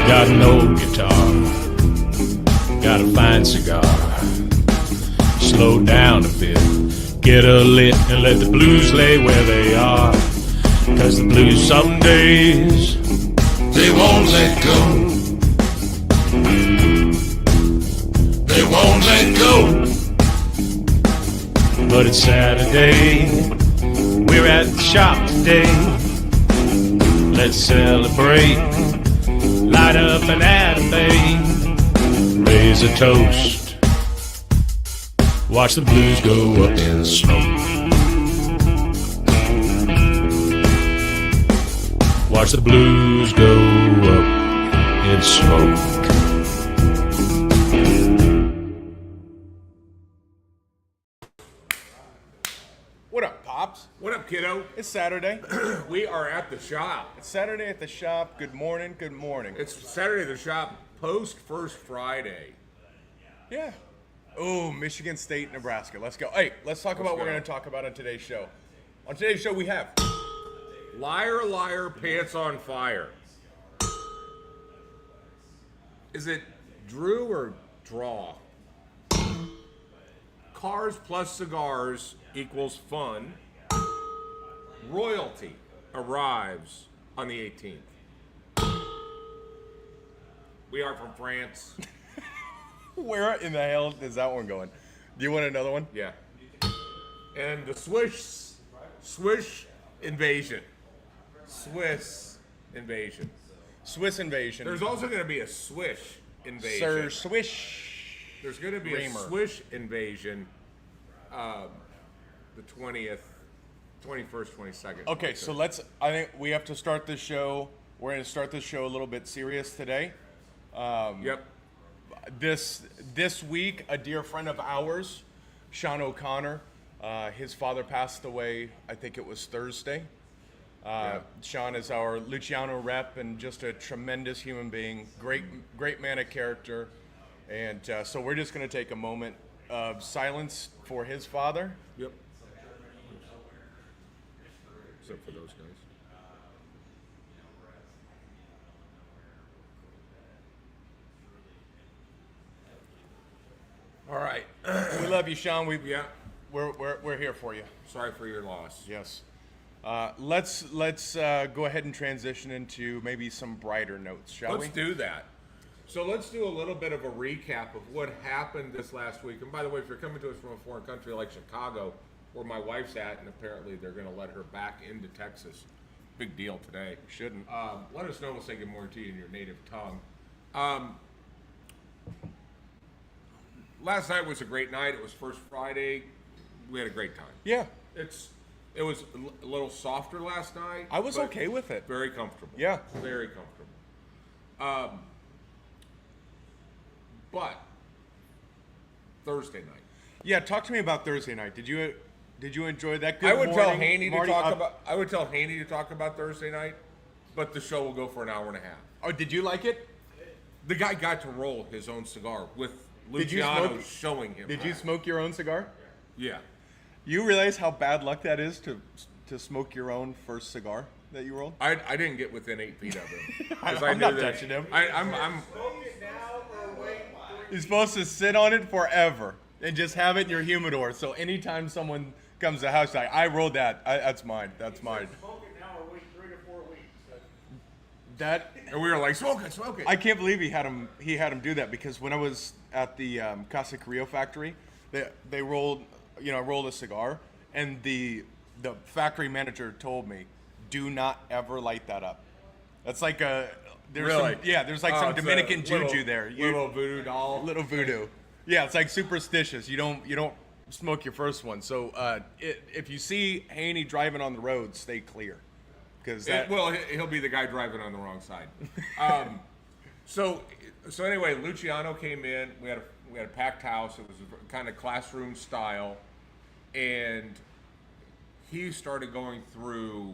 Got an old guitar, got a fine cigar. Slow down a bit, get a lit, and let the blues lay where they are. 'Cause the blues some days, they won't let go. They won't let go. But it's Saturday, we're at the shop today. Let's celebrate, light up an anime, raise a toast, watch the blues go up in smoke. Watch the blues go up in smoke. What up, Pops? What up, kiddo? It's Saturday. We are at the shop. It's Saturday at the shop. Good morning, good morning. It's Saturday at the shop post First Friday. Yeah. Oh, Michigan State, Nebraska. Let's go. Hey, let's talk about what go. we're going to talk about on today's show. On today's show, we have... Liar, liar, pants on fire. Is it Drew or draw? Cars plus cigars equals fun. Royalty arrives on the 18th. We are from France. Where in the hell is that one going? Do you want another one? Yeah. And the Swiss invasion. Swiss invasion. Swiss invasion. There's also going to be a Swish invasion. Sir Swish. There's going to be Raymer. a Swish invasion the 20th, 21st, 22nd. Okay, so I think we have to start this show. We're going to start this show a little bit serious today. Yep. This week, a dear friend of ours, Sean O'Connor, his father passed away, I think it was Thursday. Sean is our Luciano rep and just a tremendous human being, great man of character. And so we're just going to take a moment of silence for his father. Yep. Except for those guys. All right. We love you, Sean. Yeah. We're here for you. Sorry for your loss. Yes. Let's go ahead and transition into maybe some brighter notes, shall we? Let's do that. So let's do a little bit of a recap of what happened this last week. And by the way, if you're coming to us from a foreign country like Chicago, where my wife's at, and apparently they're going to let her back into Texas. Big deal today. Shouldn't. Let us know. We'll say good morning to you in your native tongue. Last night was a great night. It was First Friday. We had a great time. Yeah. It was a little softer last night. I was but okay with it. Very comfortable. Yeah. Very comfortable. But Thursday night. Yeah, talk to me about Thursday night. Did you enjoy that? Good I would morning, tell Haney to Marty. talk about. I would tell Haney to talk about Thursday night, but the show will go for an hour and a half. Oh, did you like it? The guy got to roll his own cigar with Did you Luciano smoke- showing him. Did you how. smoke your own cigar? Yeah. You realize how bad luck that is to smoke your own first cigar that you rolled? I didn't get within 8 feet of him. 'Cause I'm knew not that- touching him. I'm You're supposed to sit on it forever and just have it in your humidor. So anytime someone comes to the house, like, I rolled that. That's mine. That's mine. Smoke it now or wait 3 to 4 weeks. That and we were like, smoke it, smoke it. I can't believe he had him do that, because when I was at the Casa Carrillo factory, they rolled a cigar, and the factory manager told me, do not ever light that up. That's like there's Really? there's like Oh, some it's a Dominican juju little- there. Little voodoo doll. Little voodoo. Yeah, it's like superstitious. You don't smoke your first one. So if you see Haney driving on the road, stay clear, because He'll be the guy driving on the wrong side. So anyway, Luciano came in. We had a packed house. It was kind of classroom style, and he started going through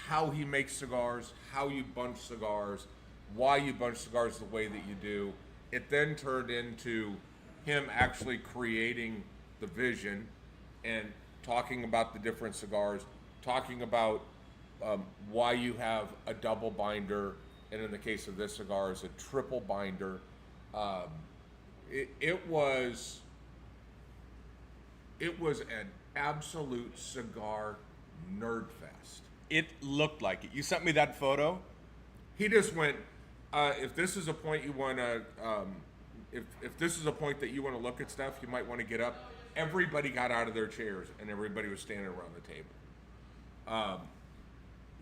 how he makes cigars, how you bunch cigars, why you bunch cigars the way that you do. It then turned into him actually creating the vision and talking about the different cigars, talking about why you have a double binder, and in the case of this cigar, is a triple binder. It was an absolute cigar nerd fest. It looked like it. You sent me that photo. He just went, if this is a point you want to, if this is a point that you want to look at stuff, you might want to get up. Everybody got out of their chairs and everybody was standing around the table.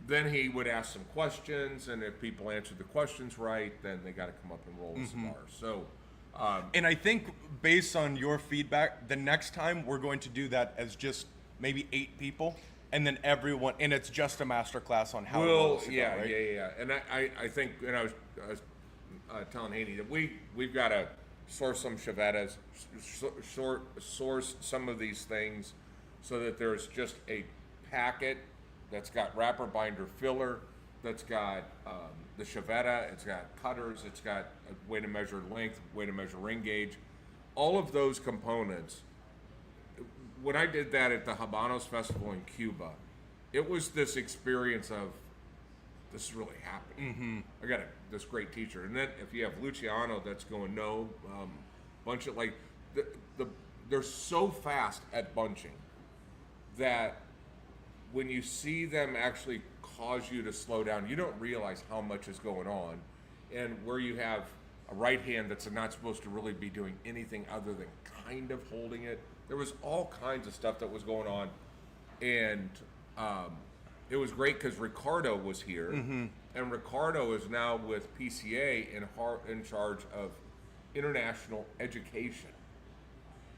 Then he would ask some questions, and if people answered the questions right, then they got to come up and roll a cigar. So, And I think based on your feedback, the next time we're going to do that as just maybe 8 people, and then everyone, and it's just a master class on how to roll a cigar, right? yeah. And I think, and I was telling Haney that we've got to source some Chevettas, source some of these things, so that there's just a packet that's got wrapper binder filler, that's got the Chevetta, it's got cutters, it's got a way to measure length, way to measure ring gauge, all of those components. When I did that at the Habanos Festival in Cuba, it was this experience of, this is really happening. I got this great teacher. And then if you have Luciano that's going, no, bunch of, like, they're so fast at bunching that when you see them actually cause you to slow down, you don't realize how much is going on. And where you have a right hand that's not supposed to really be doing anything other than kind of holding it, there was all kinds of stuff that was going on. And it was great because Ricardo was here, and Ricardo is now with PCA in charge of international education.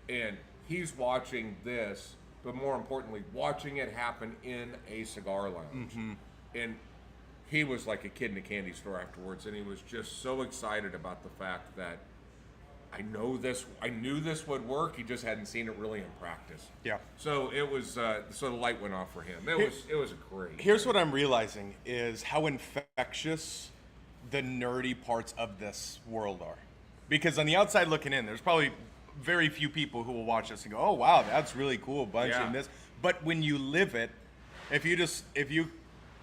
And he's watching this, but more importantly, watching it happen in a cigar lounge. And he was like a kid in a candy store afterwards, and he was just so excited about the fact that I knew this would work. He just hadn't seen it really in practice. Yeah. So it was. So the light went off for him. It was great. Here's what I'm realizing is how infectious the nerdy parts of this world are. Because on the outside looking in, there's probably very few people who will watch this and go, "Oh wow, that's really cool, bunching this." But when you live it, if you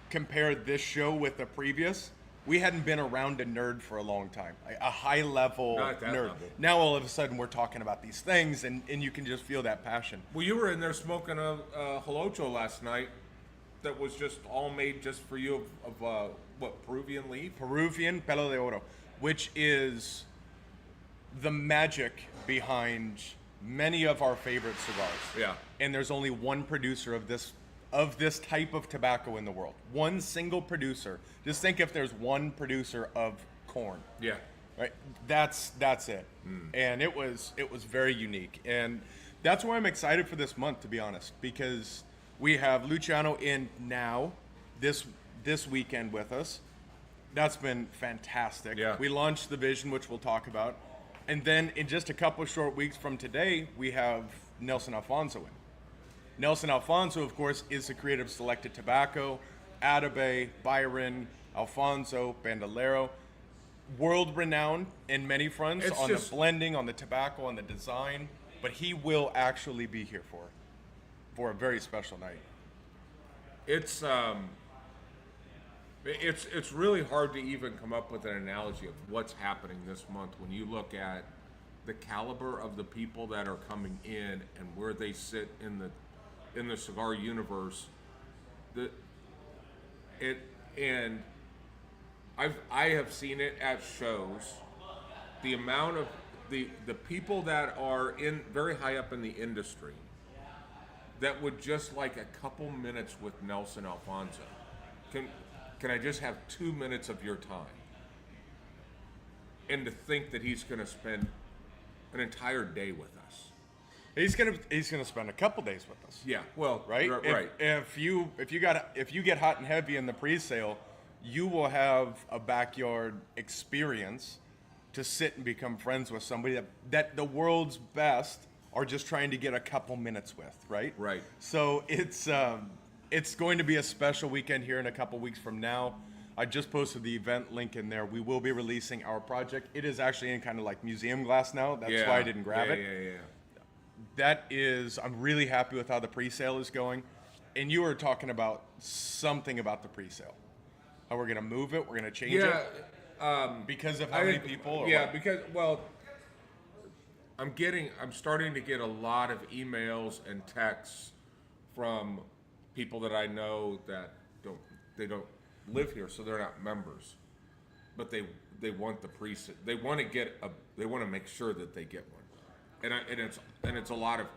compare this show with the previous, we hadn't been around a nerd for a long time, a high level Not that nerd. level. Now all of a sudden we're talking about these things, and you can just feel that passion. Well, you were in there smoking a holocho last night that was just all made just for you of what, Peruvian leaf? Peruvian Pelo de Oro, which is the magic behind many of our favorite cigars. Yeah. And there's only one producer of this type of tobacco in the world. One single producer. Just think if there's one producer of corn. Yeah. Right? That's it. And it was very unique. And that's why I'm excited for this month, to be honest, because we have Luciano in now this weekend with us. That's been fantastic. Yeah. We launched the vision, which we'll talk about. And then in just a couple of short weeks from today, we have Nelson Alfonso in. Nelson Alfonso, of course, is the creator of Selected Tobacco, Atabey, Byron, Alfonso, Bandolero. World-renowned in many fronts on the blending, on the tobacco, on the design. But he will actually be here for a very special night. It's really hard to even come up with an analogy of what's happening this month when you look at the caliber of the people that are coming in and where they sit in the cigar universe. I have seen it at shows. The amount of the people that are in very high up in the industry that would just like a couple minutes with Nelson Alfonso. Can I just have 2 minutes of your time? And to think that he's going to spend an entire day with us. He's gonna spend a couple days with us. Yeah, well, Right? right. If you get hot and heavy in the pre-sale, you will have a backyard experience to sit and become friends with somebody that the world's best are just trying to get a couple minutes with, right? Right. So it's going to be a special weekend here in a couple weeks from now. I just posted the event link in there. We will be releasing our project. It is actually in kind of like museum glass now. That's why I didn't grab it. Yeah. That is, I'm really happy with how the pre-sale is going. and you were talking about something about the pre-sale. How we're going to move it, we're going to change it. Because of how many people? Or yeah, what? because I'm starting to get a lot of emails and texts from people that I know that don't live here, so they're not members, but they want the pre-sale. They want to make sure that they get one, and it's a lot of.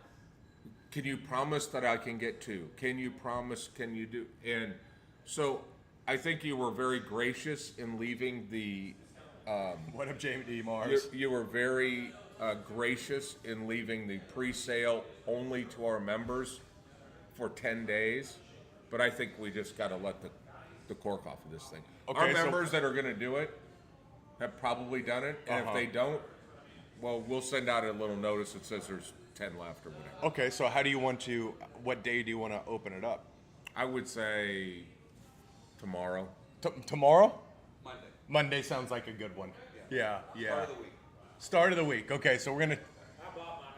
Can you promise that I can get two? Can you promise? Can you do? And so I think you were very gracious in leaving the. What up, Jamie D. Mars? You were very gracious in leaving the pre-sale only to our members for 10 days, but I think we just got to let the cork off of this thing. Okay, our members that are going to do it have probably done it, and if they don't, well, we'll send out a little notice that says there's 10 left or whatever. Okay, so what day do you want to open it up? I would say tomorrow. Tomorrow? Monday. Monday sounds like a good one. Yeah. Start of the week. Start of the week. Okay, so we're going to... I bought mine,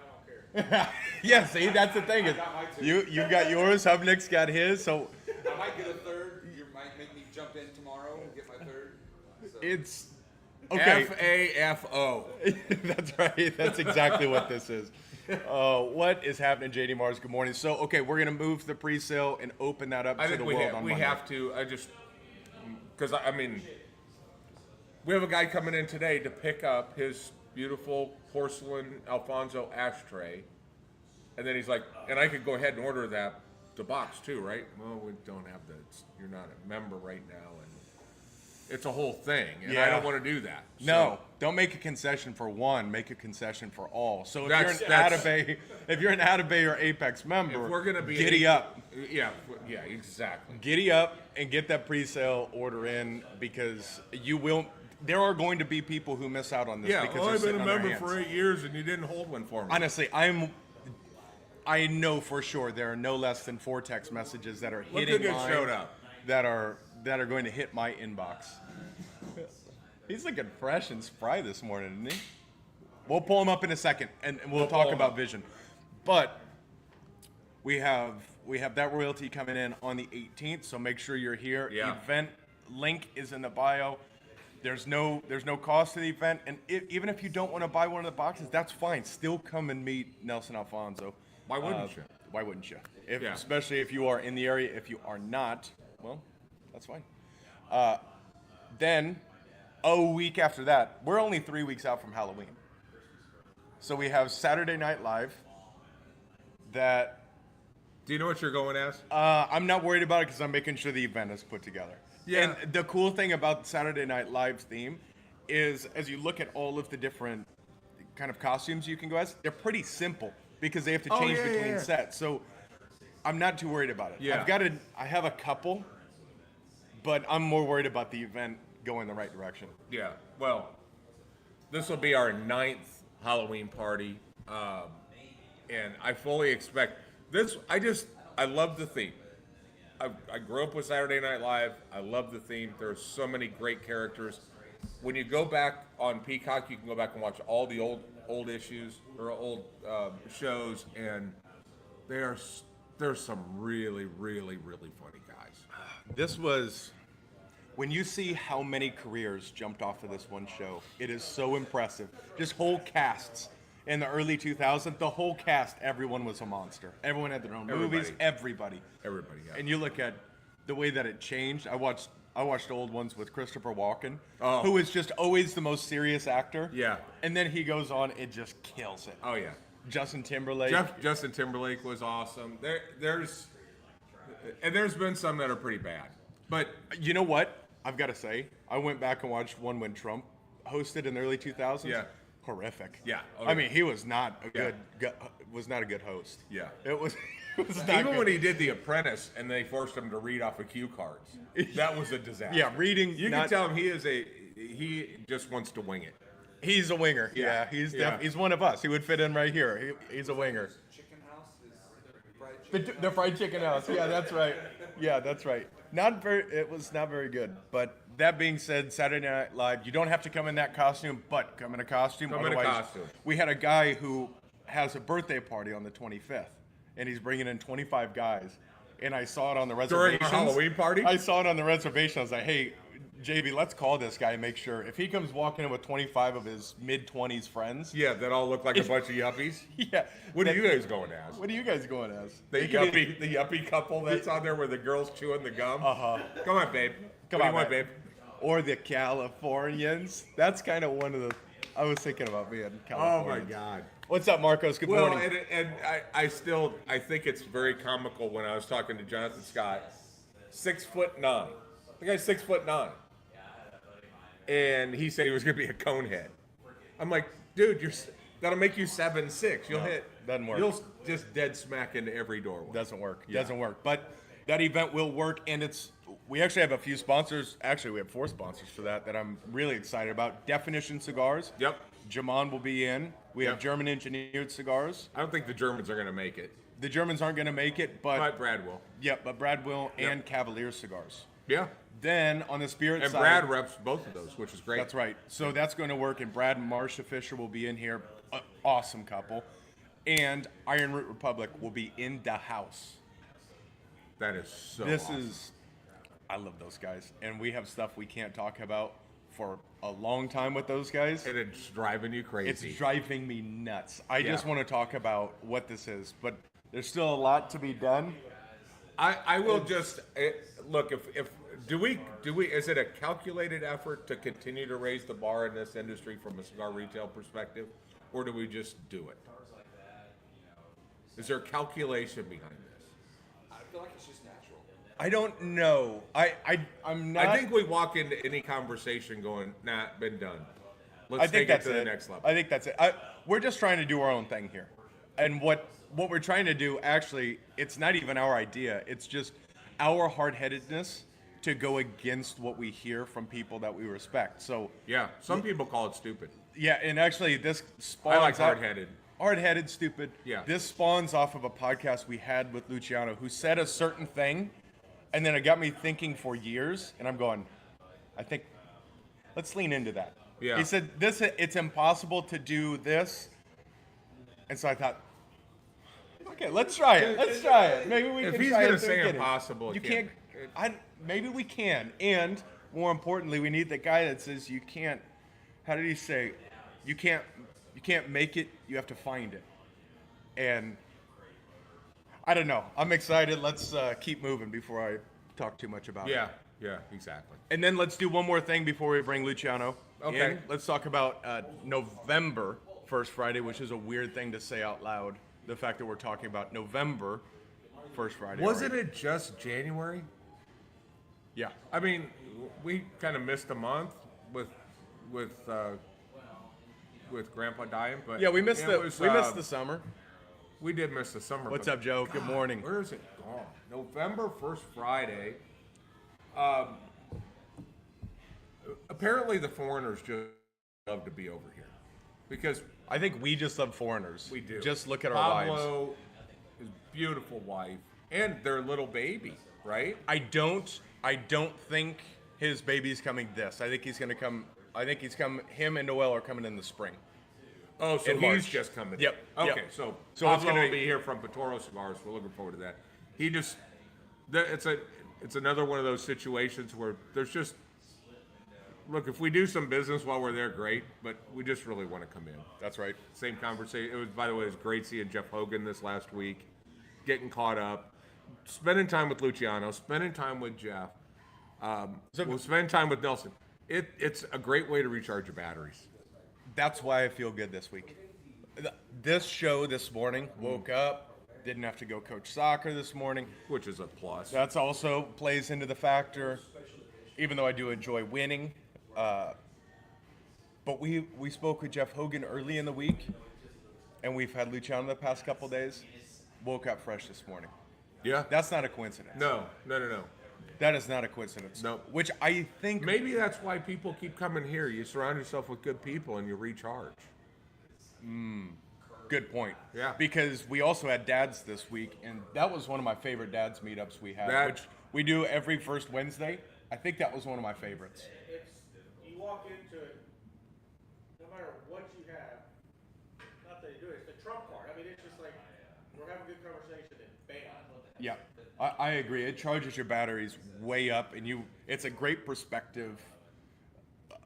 I don't care. Yeah, see, that's the thing. Is got mine too. you got yours, Hubnick's got his, so I might get a third. You might make me jump in tomorrow and get my third. So. it's... Okay. FAFO. That's right. That's exactly what this is. What is happening, JD Mars? Good morning. So, okay, we're going to move the pre-sale and open that up I to think the we, world on we Monday. have to. Because I mean, we have a guy coming in today to pick up his beautiful porcelain Alfonso ashtray, and then he's like, and I could go ahead and order the box too, right? Well, we don't have you're not a member right now, and it's a whole thing, and I Yeah. don't want to do that. No, don't make a concession for one. Make a concession for all. So if you're That's- an Atabay or Apex member, If we're gonna be giddy up. Yeah, exactly. Giddy up and get that pre-sale order in because there are going to be people who miss out on this Yeah, because well, they're I've been sitting a on their member hands. for 8 years, and you didn't hold one for me. Honestly, I know for sure there are no less than 4 text messages that are Look hitting who just mine showed up. that are going to hit my inbox. He's looking fresh and spry this morning, isn't he? We'll pull him up in a second, and we'll pull talk him about up. vision. But we have that royalty coming in on the 18th, so make sure you're here. Yeah. Event link is in the bio. There's no cost to the event, and even if you don't want to buy one of the boxes, that's fine. Still come and meet Nelson Alfonso. Why wouldn't you? Why wouldn't you? Yeah. Especially if you are in the area. If you are not, well, that's fine. Then, a week after that, we're only 3 weeks out from Halloween. So we have Saturday Night Live. That Do you know what you're going as? I'm not worried about it because I'm making sure the event is put together. Yeah. And the cool thing about Saturday Night Live's theme is, as you look at all of the different kind of costumes you can go as, they're pretty simple because they have to change between sets. So I'm not too worried about it. Yeah. I have a couple, but I'm more worried about the event going the right direction. Yeah. Well, this will be our 9th Halloween party, and I fully expect this. I love the theme. I grew up with Saturday Night Live. I love the theme. There's so many great characters. When you go back on Peacock, you can go back and watch all the old issues or old shows, and there's some really, really, really funny guys. This was, when you see how many careers jumped off of this one show, it is so impressive. Just whole casts. In the early 2000s, the whole cast, everyone was a monster. Everyone had their own movies, everybody. Everybody, yeah. And you look at the way that it changed. I watched old ones with Christopher Walken, Oh. who is just always the most serious actor. Yeah. And then he goes on and just kills it. Oh yeah. Justin Timberlake. Justin Timberlake was awesome. There's been some that are pretty bad, but You know what? I've got to say, I went back and watched one when Trump hosted in the early 2000s. Yeah. Horrific. Yeah. Oh, I yeah. mean, he was not a Yeah. good host. Yeah. It was not even good. when he did The Apprentice and they forced him to read off of cue cards, that was a disaster. Yeah, reading. You can tell him he just wants to wing it. He's a winger. Yeah. Yeah, he's one of us. He would fit in right here. He's a winger. Chicken house is fried chicken. The fried chicken house. Yeah, that's right. Yeah, that's right. It was not very good. But that being said, Saturday Night Live, you don't have to come in that costume, but come in a costume. Come in a Otherwise, costume. We had a guy who has a birthday party on the 25th, and he's bringing in 25 guys. and I saw it on the During reservation. our Halloween party? I saw it on the reservation. I was like, hey, JB, let's call this guy and make sure. If he comes walking in with 25 of his mid-20s friends. Yeah, that all look like a bunch of yuppies. Yeah. What are you guys going as? What are you guys going as? The yuppie couple that's on there where the girl's chewing the gum? Uh-huh. Come on, babe. Come what on, do you want, man. babe? Or the Californians. That's kind of one of the. I was thinking about being Oh, California. my God. What's up, Marcos? Good Well, morning. and I think it's very comical when I was talking to Jonathan Scott. 6'9". The guy's 6'9". And he said he was going to be a conehead. I'm like, dude, that'll make you 7'6". You'll hit. doesn't work. You'll just dead smack into every doorway. Doesn't work. Yeah. Doesn't work. But that event will work, and we actually have a few sponsors. Actually, we have 4 sponsors for that I'm really excited about. Definition Cigars. Yep. Jaman will be in. We have Yep. German engineered cigars. I don't think the Germans are going to make it, The Germans aren't going to make it, but Brad will. but Brad will, and Cavalier Cigars. Yeah. Then on the spirit And side, Brad reps both of those, which is great. that's right. So that's going to work, and Brad and Marcia Fisher will be in here. Awesome couple. And Iron Root Republic will be in the house. That is so This awesome. is, I love those guys, and we have stuff we can't talk about for a long time with those guys. And it's driving you crazy. It's driving me nuts. I just Yeah. want to talk about what this is, but there's still a lot to be done. I will just look if do we is it a calculated effort to continue to raise the bar in this industry from a cigar retail perspective, or do we just do it? Is there calculation behind this? I feel like it's just natural. I don't know. I'm not. I think we walk into any conversation going, nah, been done. Let's I think take it that's to it. the next level. I think that's it. We're just trying to do our own thing here, and what we're trying to do actually, it's not even our idea. It's just our hard-headedness to go against what we hear from people that we respect. So Yeah, some people call it stupid. yeah, and actually this spawns I like out- hard-headed. Hard-headed, stupid. Yeah. This spawns off of a podcast we had with Luciano, who said a certain thing, and then it got me thinking for years. And I'm going, I think, let's lean into that. Yeah. He said it's impossible to do this, and so I thought, okay, let's try it. Let's try it. Maybe we If can. he's try gonna it at the say beginning. impossible, you it can't. can't. Maybe we can, and more importantly, we need the guy that says you can't. How did he say? You can't make it. You have to find it. And I don't know. I'm excited. Let's keep moving before I talk too much about it. Yeah, exactly. And then let's do one more thing before we bring Luciano Okay. in. Let's talk about November First Friday, which is a weird thing to say out loud. The fact that we're talking about November First Friday. Wasn't already. it just January? Yeah. I mean, we kind of missed a month with Grandpa dying, but Yeah, we missed it was, the summer. We did miss the summer. What's but up, Joe? Good morning. Where is it gone? November First Friday. Apparently, the foreigners just love to be over here because I think we just love foreigners. we do. Just look at our wives. Pablo, his beautiful wife, and their little baby, right? I don't think his baby's coming this. I think he's going to come. I think him and Noel are coming in the spring. Oh, so In he's March. just coming. Yep, Okay, yep. so So Pablo it's gonna will be- be here from Patoro Cigars. We're looking forward to that. He just, it's another one of those situations where there's just, look, if we do some business while we're there, great. But we just really want to come in. That's right. Same conversation. It was, by the way, it was great seeing Jeff Hogan this last week, getting caught up, spending time with Luciano, spending time with Jeff. We'll spend time with Nelson. It's a great way to recharge your batteries. That's why I feel good this week. This show this morning, woke up, didn't have to go coach soccer this morning. Which is a plus. That's also plays into the factor, even though I do enjoy winning. But we spoke with Jeff Hogan early in the week, and we've had Luciano the past couple days. Woke up fresh this morning. Yeah. That's not a coincidence. No. That is not a coincidence. No. Which I think Maybe that's why people keep coming here. You surround yourself with good people and you recharge. good point. Yeah. Because we also had dads this week, and that was one of my favorite dads meetups we had, That- which we do every first Wednesday. I think that was one of my favorites. It's, you walk into it, no matter what you have, not that you do it, it's the trump card. I mean, it's just like, we're having a good conversation and bam. Yeah. I agree. It charges your batteries way up, and it's a great perspective,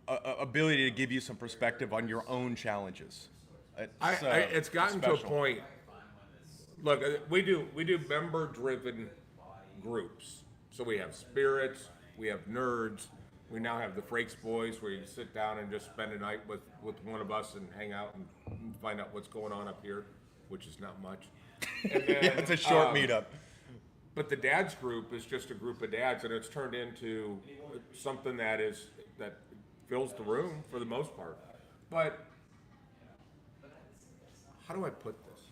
ability to give you some perspective on your own challenges. It's gotten to a special. point. Look, we do member-driven groups. So we have spirits, we have nerds, we now have the Frakes boys, where you sit down and just spend a night with one of us and hang out and find out what's going on up here, which is not much. And then, Yeah, it's a short meetup. But the dads group is just a group of dads, and it's turned into something that fills the room for the most part. But how do I put this?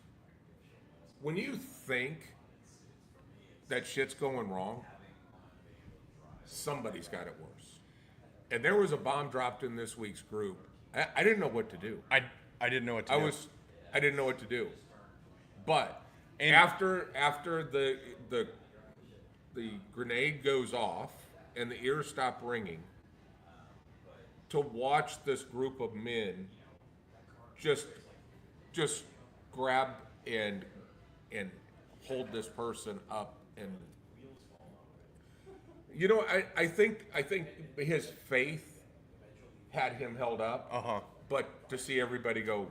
When you think that shit's going wrong, somebody's got it worse. And there was a bomb dropped in this week's group. I didn't know what to do. I didn't know what to do. I didn't know what to do. But after the grenade goes off and the ears stop ringing, to watch this group of men just grab and hold this person up, and I think his faith had him held up. But to see everybody go,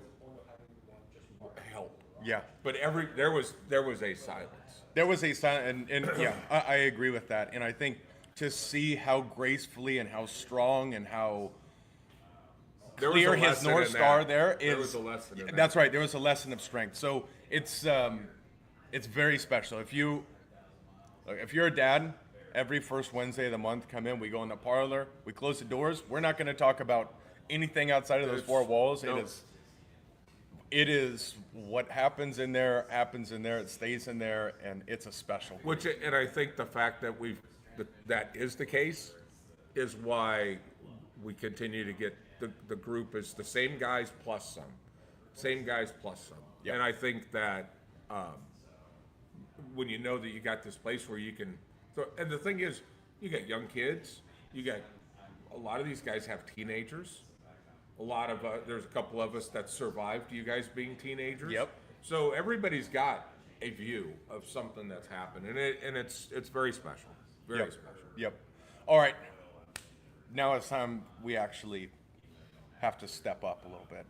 help. Yeah. But there was a silence. There was a silent, and yeah, I agree with that. And I think to see how gracefully and how strong and how clear his North Star there is. There was a lesson in that. That's right. There was a lesson of strength. So it's very special. If you're a dad, every first Wednesday of the month, come in. We go in the parlor. We close the doors. We're not going to talk about anything outside of those four walls. Nope. It is what happens in there. It stays in there, and it's a special group. And I think the fact that that is the case is why we continue to get the group is the same guys plus some. Yep. And I think that when you know that you got this place where you can, and the thing is, you got young kids, a lot of these guys have teenagers. There's a couple of us that survived you guys being teenagers. Yep. So everybody's got a view of something that's happened, and it's very special. Very special. Yep. All right. Now it's time we actually have to step up a little bit.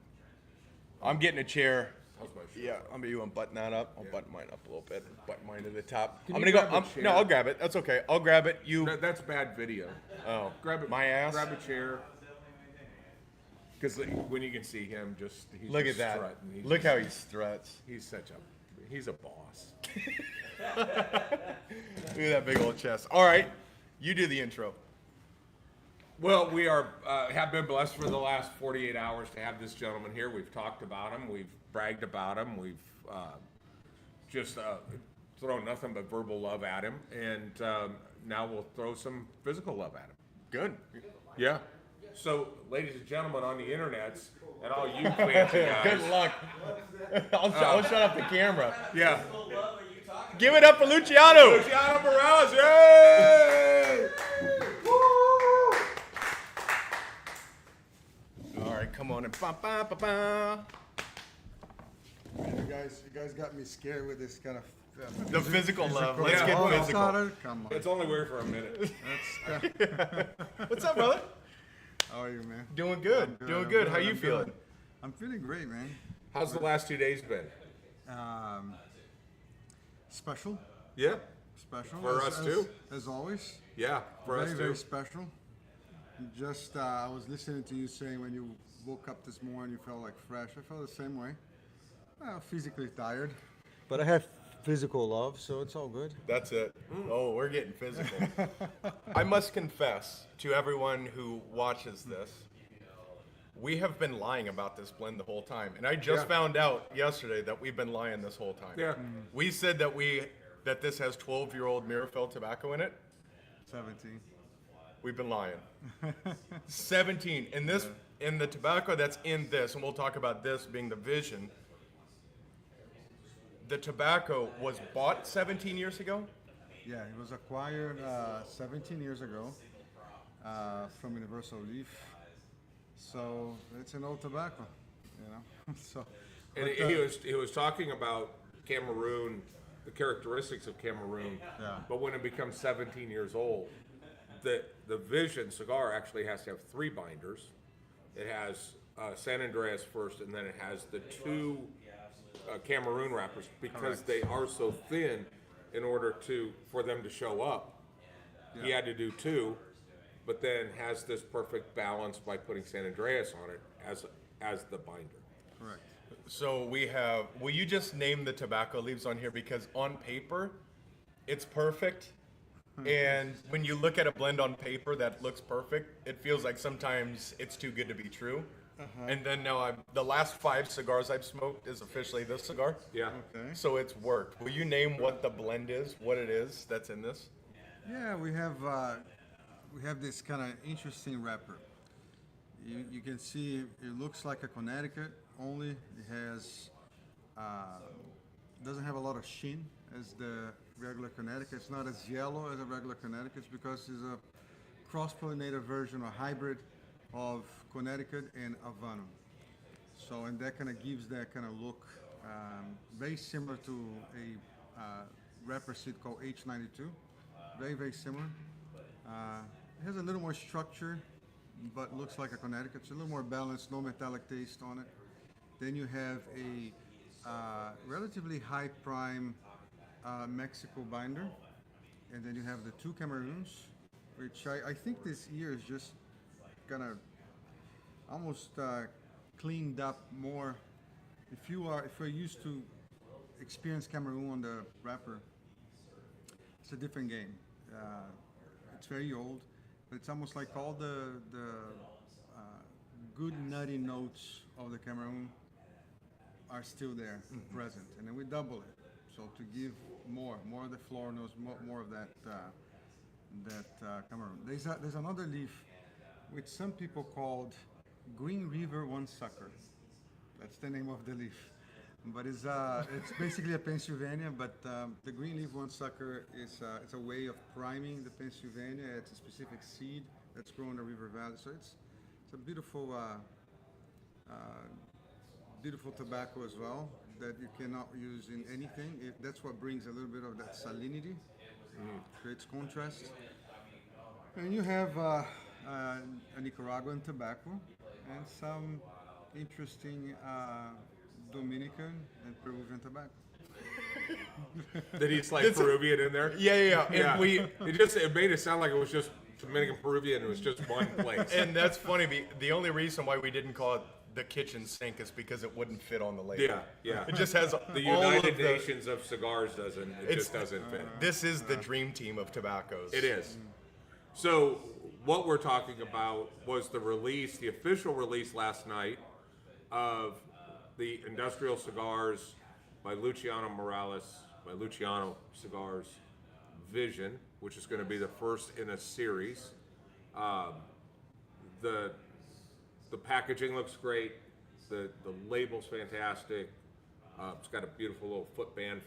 I'm getting a chair. How's my shirt? Yeah, I'm gonna button that up. I'll button mine up a little bit. Button mine to the top. Can I'm you gonna grab go. a chair? No, I'll grab it. That's okay. I'll grab it. That's bad video. Oh, Grab it. my ass. Grab a chair. Because when you can see him, he's Look just at that. strutting. Look how he struts. He's a boss. Look at that big old chest. All right, you do the intro. Well, we have been blessed for the last 48 hours to have this gentleman here. We've talked about him. We've bragged about him. We've just thrown nothing but verbal love at him. And now we'll throw some physical love at him. Good. Yeah. So, ladies and gentlemen on the internets, and all you fancy guys. Good luck. I'll shut off the camera. Yeah. Give it up for Luciano. Luciano Morales, yay! All right, come on and ba ba ba ba. You guys got me scared with this kind of The physical love. Let's Yeah. get Oh, physical. Come on. It's only weird for a minute. What's up, brother? How are you, man? Doing good. Doing good. How you I'm feeling? good. I'm feeling great, man. How's the last 2 days been? Special. Yeah. Special. For us, too. As always. Yeah, for Very, us very too. special. Just, I was listening to you saying when you woke up this morning, you felt like fresh. I felt the same way. Physically tired. But I have physical love, so it's all good. That's it. Oh, we're getting physical. I must confess to everyone who watches this, we have been lying about this blend the whole time. And I just found out yesterday that we've been lying this whole time. Yeah. We said that this has 12-year-old Mirafell tobacco in it. 17. We've been lying. 17. And this, in the tobacco that's in this, and we'll talk about this being the vision, the tobacco was bought 17 years ago? Yeah, it was acquired 17 years ago from Universal Leaf. So it's an old tobacco, you know. So. And but, he was talking about Cameroon the characteristics of Cameroon. Yeah. But when it becomes 17 years old, the Vision cigar actually has to have 3 binders. It has San Andreas first, and then it has the 2 Cameroon wrappers because they are so thin. In order for them to show up, he had to do 2, but then has this perfect balance by putting San Andreas on it as the binder. Correct. So will you just name the tobacco leaves on here? Because on paper, it's perfect. And when you look at a blend on paper that looks perfect, it feels like sometimes it's too good to be true. And then now the last 5 cigars I've smoked is officially this cigar. Yeah. Okay. So it's worked. Will you name what the blend is, what it is that's in this? Yeah, we have this kind of interesting wrapper. You can see it looks like a Connecticut, only it has doesn't have a lot of sheen as the regular Connecticut. It's not as yellow as a regular Connecticut because it's a cross-pollinated version or hybrid of Connecticut and Havana. So, and that kind of gives that kind of look very similar to a wrapper seed called H92. Very, very similar. It has a little more structure, but looks like a Connecticut. It's a little more balanced, no metallic taste on it. Then you have a relatively high prime Mexico binder. And then you have the 2 Cameroons, which I think this year is just kind of almost cleaned up more. If you're used to experience Cameroon on the wrapper, it's a different game. It's very old, but it's almost like all the good nutty notes of the Cameroon are still there, present, and then we double it. So to give more of the floor notes, more of that Cameroon. There's another leaf which some people called Green River One Sucker. That's the name of the leaf. But it's basically a Pennsylvania, but the green leaf one sucker is it's a way of priming the Pennsylvania. It's a specific seed that's grown in the river valley. So it's a beautiful beautiful tobacco as well that you cannot use in anything. That's what brings a little bit of that salinity, creates contrast. And you have a Nicaraguan tobacco and some interesting Dominican and Peruvian tobacco. Did he slide Peruvian in there? Yeah. Yeah. And It made it sound like it was just Dominican Peruvian. It was just one place. and that's funny. The only reason why we didn't call it the kitchen sink is because it wouldn't fit on the label. Yeah. It just has The all United of the, Nations of cigars doesn't. It just doesn't fit. This is the dream team of tobaccos. It is. So what we're talking about was the official release last night of the industrial cigars by Luciano Morales, by Luciano Cigars Vision, which is going to be the first in a series. The packaging looks great. The label's fantastic. It's got a beautiful little footband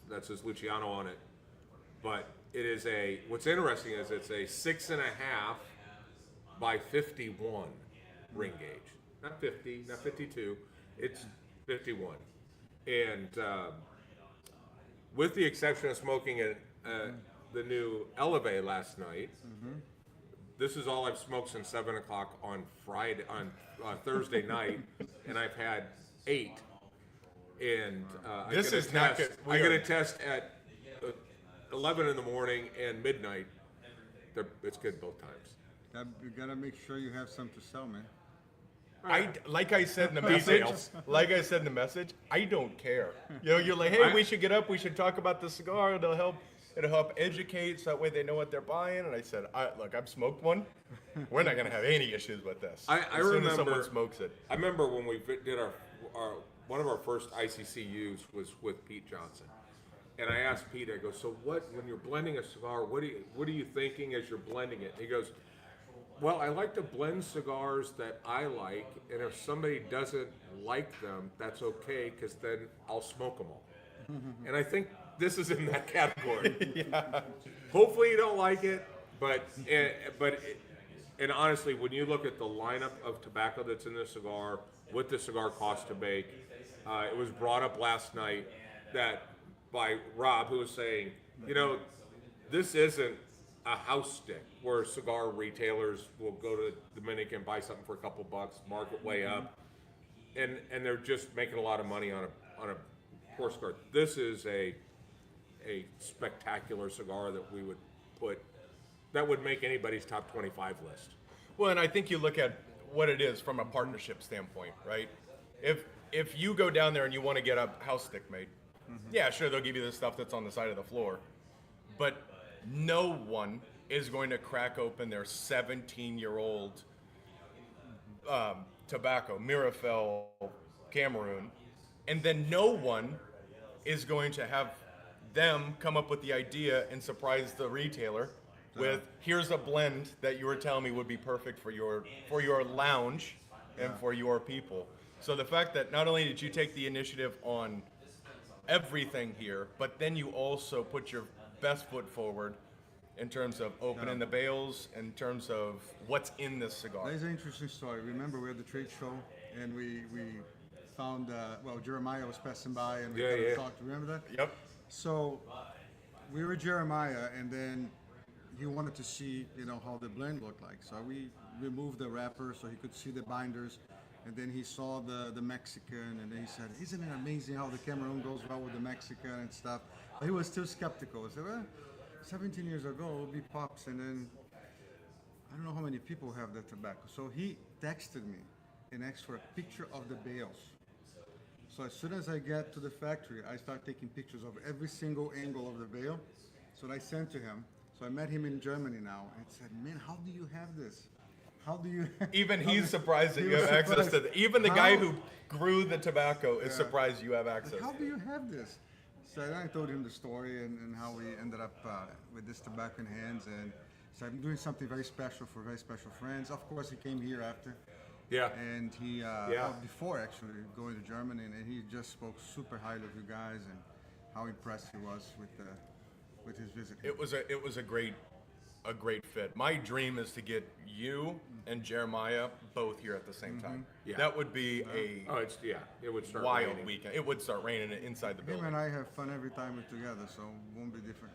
that says Luciano on it. But it is what's interesting is it's a 6.5 by 51 ring gauge. Not 50, not 52. It's 51. And with the exception of smoking the new Elevate last night, this is all I've smoked since 7 o'clock on Thursday night, and I've had 8. And This is not good. I get a test at 11 in the morning and midnight. It's good both times. You gotta make sure you have some to sell, man. Like I said in the message, I don't care. You know, you're like, hey, we should get up. We should talk about the cigar. It'll help educate, so that way they know what they're buying. And I said, look, I've smoked one. We're not gonna have any issues with this. I as soon remember as someone smokes it. I remember when we did our one of our first ICCUs was with Pete Johnson, and I asked Pete, I go, so when you're blending a cigar, what are you thinking as you're blending it? And he goes, well, I like to blend cigars that I like, and if somebody doesn't like them, that's okay, because then I'll smoke them all. And I think this is in that category. Yeah. Hopefully you don't like it, but honestly, when you look at the lineup of tobacco that's in this cigar, what the cigar costs to make, it was brought up last night that by Rob, who was saying, you know, this isn't a house stick where cigar retailers will go to the Dominican, buy something for a couple bucks, mark it way up, and they're just making a lot of money on a poor cigar. This is a spectacular cigar that we would put that would make anybody's top 25 list. Well, and I think you look at what it is from a partnership standpoint, right? If you go down there and you want to get a house stick made, yeah, sure, they'll give you the stuff that's on the side of the floor, but no one is going to crack open their 17-year-old tobacco, Mirafel, Cameroon, and then no one is going to have them come up with the idea and surprise the retailer with, here's a blend that you were telling me would be perfect for your lounge and for your people. So the fact that not only did you take the initiative on everything here, but then you also put your best foot forward in terms of opening the bales, in terms of what's in this cigar. That is an interesting story. Remember, we had the trade show, and we found, Jeremiah was passing by, and we kind of talked. Remember that? Yep. So we were Jeremiah, and then he wanted to see, how the blend looked like. So we removed the wrapper so he could see the binders, and then he saw the Mexican, and then he said, "Isn't it amazing how the Cameroon goes well with the Mexican and stuff?" But he was still skeptical. I said, "Well, 17 years ago, it would be pops, and then I don't know how many people have that tobacco." So he texted me and asked for a picture of the bales. So as soon as I get to the factory, I start taking pictures of every single angle of the bale. So I sent to him. So I met him in Germany now and said, "Man, how do you have this? How do you?" Even he's surprised that you have access to it. Even the guy who grew the tobacco is surprised you have access. Like, how do you have this? So I told him the story and how we ended up with this tobacco in hands. And so I'm doing something very special for very special friends. Of course, he came here after. Yeah. And he, before actually going to Germany, and he just spoke super highly of you guys and how impressed he was with his visit. It was a great fit. My dream is to get you and Jeremiah both here at the same time. Yeah. That would be it would start wild raining. weekend. It would start raining inside the Him building. and I have fun every time we're together, so it won't be different.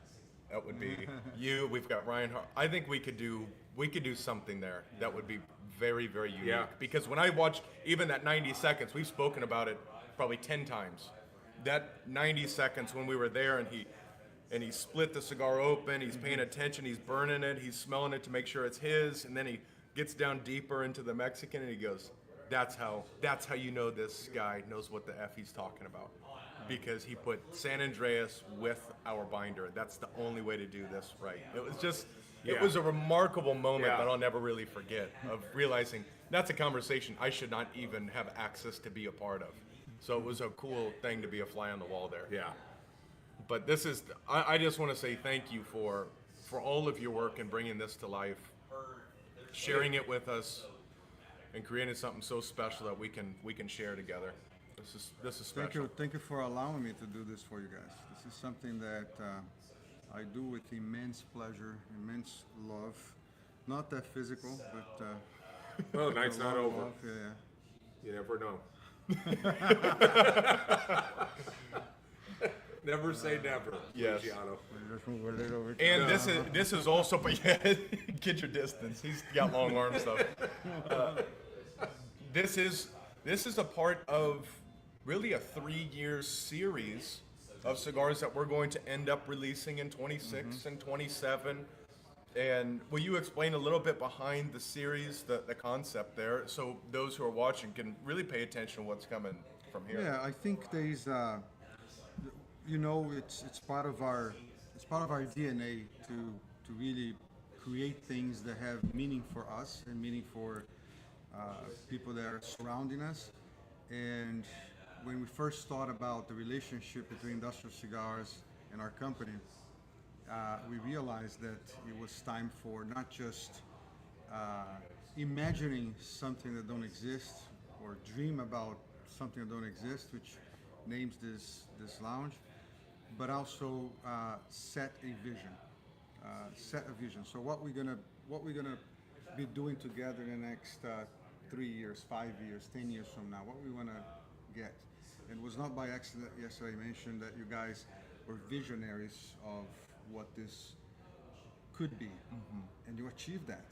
That would be you. We've got Ryan. I think we could do something there that would be very, very unique. Yeah. Because when I watched even that 90 seconds, we've spoken about it probably 10 times. That 90 seconds when we were there and he split the cigar open, he's paying attention, he's burning it, he's smelling it to make sure it's his, and then he gets down deeper into the Mexican and he goes, that's how you know this guy knows what the F he's talking about. Because he put San Andreas with our binder. That's the only way to do this right. It was just, it was a remarkable moment that I'll never really forget, of realizing that's a conversation I should not even have access to be a part of. So it was a cool thing to be a fly on the wall there. Yeah. But this is, I just want to say thank you for all of your work in bringing this to life, sharing it with us, and creating something so special that we can share together. This is special. Thank you for allowing me to do this for you guys. This is something that I do with immense pleasure, immense love. Not that physical, but Well, night's not over. love, yeah. You never know. Never say never, Yes. Luciano. Just move a little bit. And this is also, but yeah, get your distance. He's got long arms though. This is a part of really a 3-year series of cigars that we're going to end up releasing in 26 and 27. And will you explain a little bit behind the series, the concept there, so those who are watching can really pay attention to what's coming from here? Yeah, I think there's, it's part of our DNA to really create things that have meaning for us and meaning for people that are surrounding us. And when we first thought about the relationship between industrial cigars and our company, we realized that it was time for not just imagining something that don't exist or dream about something that don't exist, which names this lounge, but also set a vision. So what we're gonna be doing together in the next 3 years, 5 years, 10 years from now, what we want to get. And it was not by accident yesterday I mentioned that you guys or visionaries of what this could be, and you achieved that.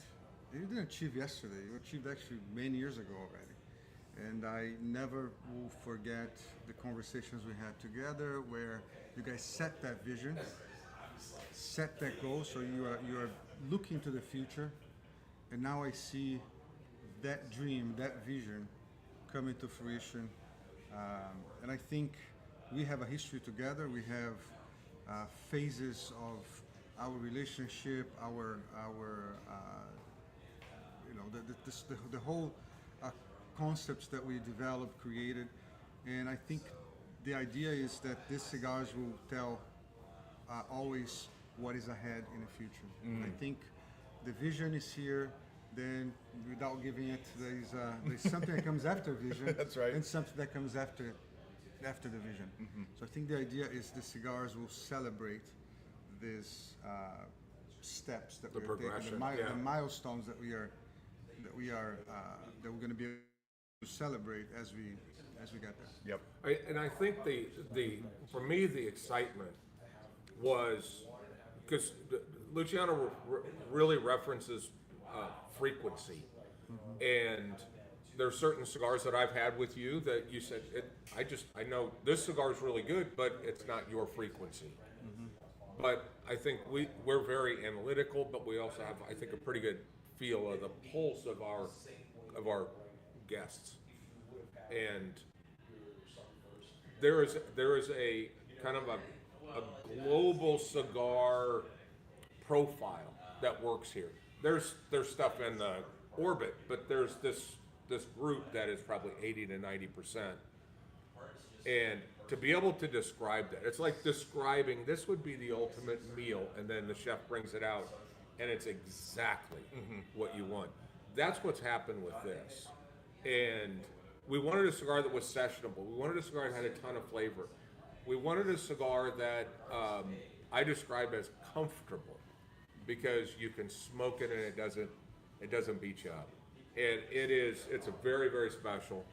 You didn't achieve yesterday. You achieved actually many years ago already. And I never will forget the conversations we had together, where you guys set that vision, set that goal. So you are looking to the future, and now I see that dream, that vision, coming to fruition. And I think we have a history together. We have phases of our relationship, our you know, the whole concepts that we developed, created, and I think the idea is that these cigars will tell always what is ahead in the future. I think the vision is here. Then, without giving it, there's something that comes after vision. That's right. And something that comes after the vision. So I think the idea is the cigars will celebrate these steps that we're taking, progression, the milestones that we're going to be able to celebrate as we get there. Yep. And I think for me the excitement was because Luciano really references frequency, and there are certain cigars that I've had with you that you said I know this cigar is really good, but it's not your frequency. But I think we're very analytical, but we also have, I think, a pretty good feel of the pulse of our guests, and there is a kind of a global cigar profile that works here. There's stuff in the orbit, but there's this group that is probably 80 to 90%. And to be able to describe that, it's like describing this would be the ultimate meal, and then the chef brings it out, and it's exactly what you want. That's what's happened with this. And we wanted a cigar that was sessionable. We wanted a cigar that had a ton of flavor. We wanted a cigar that I describe as comfortable, because you can smoke it and it doesn't beat you up. And it's a very, very special.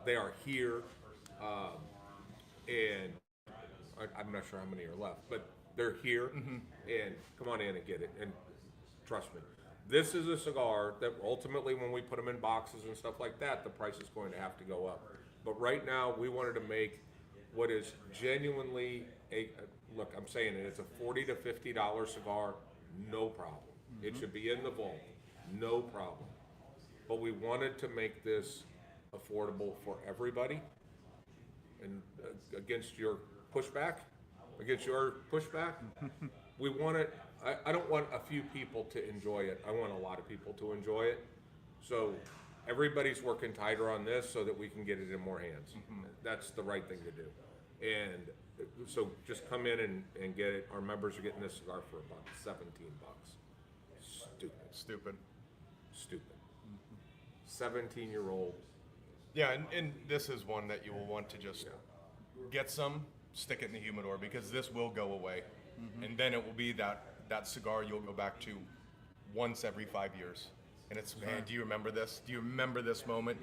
They are here, and I'm not sure how many are left, but they're here, and come on in and get it. And trust me, this is a cigar that ultimately, when we put them in boxes and stuff like that, the price is going to have to go up. But right now, we wanted to make what is genuinely look, I'm saying it, it's a $40 to $50 cigar, no problem. It should be in the vault, no problem. But we wanted to make this affordable for everybody. And against your pushback, we want it, I don't want a few people to enjoy it. I want a lot of people to enjoy it. So everybody's working tighter on this so that we can get it in more hands. That's the right thing to do. And so just come in and get it. Our members are getting this cigar for about $17. Stupid. 17-year-old. Yeah, and this is one that you will want to just get some, stick it in the humidor, because this will go away. And then it will be that cigar you'll go back to once every 5 years. And it's, man, do you remember this? Do you remember this moment?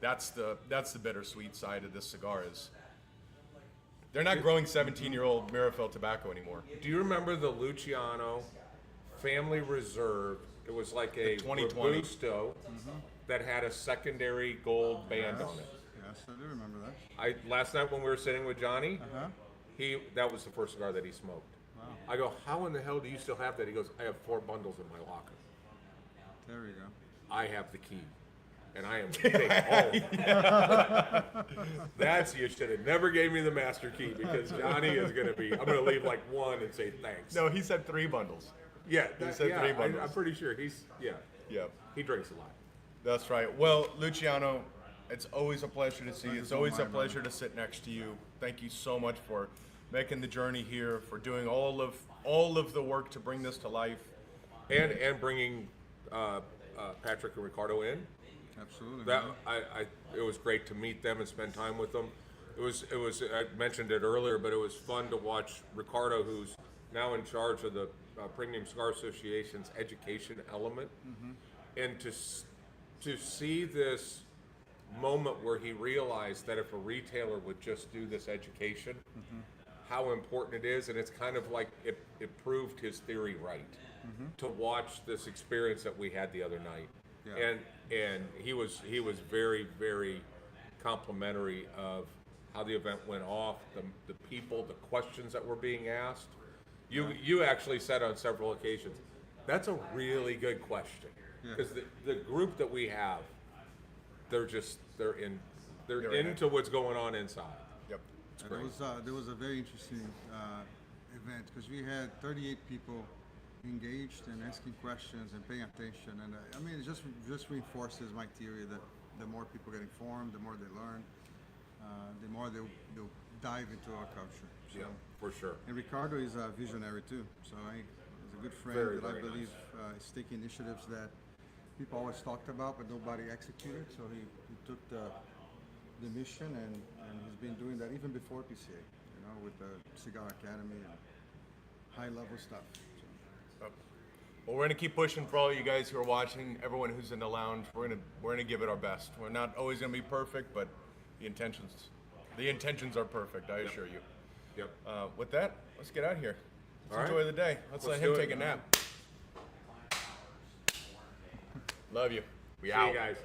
That's the bittersweet side of this cigar is they're not growing 17-year-old Mirafil tobacco anymore. Do you remember the Luciano Family Reserve? It was like a 2020 Robusto that had a secondary gold band on it. Yes, I do remember that. Last night when we were sitting with Johnny, that was the first cigar that he smoked. Wow. I go, how in the hell do you still have that? He goes, I have 4 bundles in my locker. There we go. I have the key, and I am going to take all. You should have never gave me the master key, because Johnny is going to be, I'm going to leave like 1 and say thanks. No, he said 3 bundles. Yeah, he said 3 bundles. I'm pretty sure Yeah. he drinks a lot. That's right. Well, Luciano, it's always a pleasure to see you. It's always a pleasure to sit next to you. Thank you so much for making the journey here, for doing all of the work to bring this to life, and bringing Patrick and Ricardo in. Absolutely. That it was great to meet them and spend time with them. It was I mentioned it earlier, but it was fun to watch Ricardo, who's now in charge of the Premium Cigar Association's education element, and to see this moment where he realized that if a retailer would just do this education, how important it is, and it's kind of like it proved his theory right to watch this experience that we had the other night. Yeah. And he was very, very complimentary of how the event went off, the people, the questions that were being asked. You actually said on several occasions, that's a really good question, because the group that we have, they're into what's going on inside. Yep. It's great. There was a very interesting event because we had 38 people engaged and asking questions and paying attention, and I mean it just reinforces my theory that the more people get informed, the more they learn, the more they'll dive into our culture. So, Yeah, for sure. and Ricardo is a visionary too, so he's a good friend Very, that I very believe is taking initiatives that people always talked about but nobody executed. So he took the mission and he's been doing that even before PCA, with the Cigar Academy and high level stuff. So. Well, we're gonna keep pushing for all you guys who are watching, everyone who's in the lounge. We're gonna give it our best. We're not always gonna be perfect, but the intentions are perfect. I assure you. Yep. With that, let's get out of here. Let's All right. enjoy the day. Let's let Let's him do it. take a nap. Love you. We See out. you guys.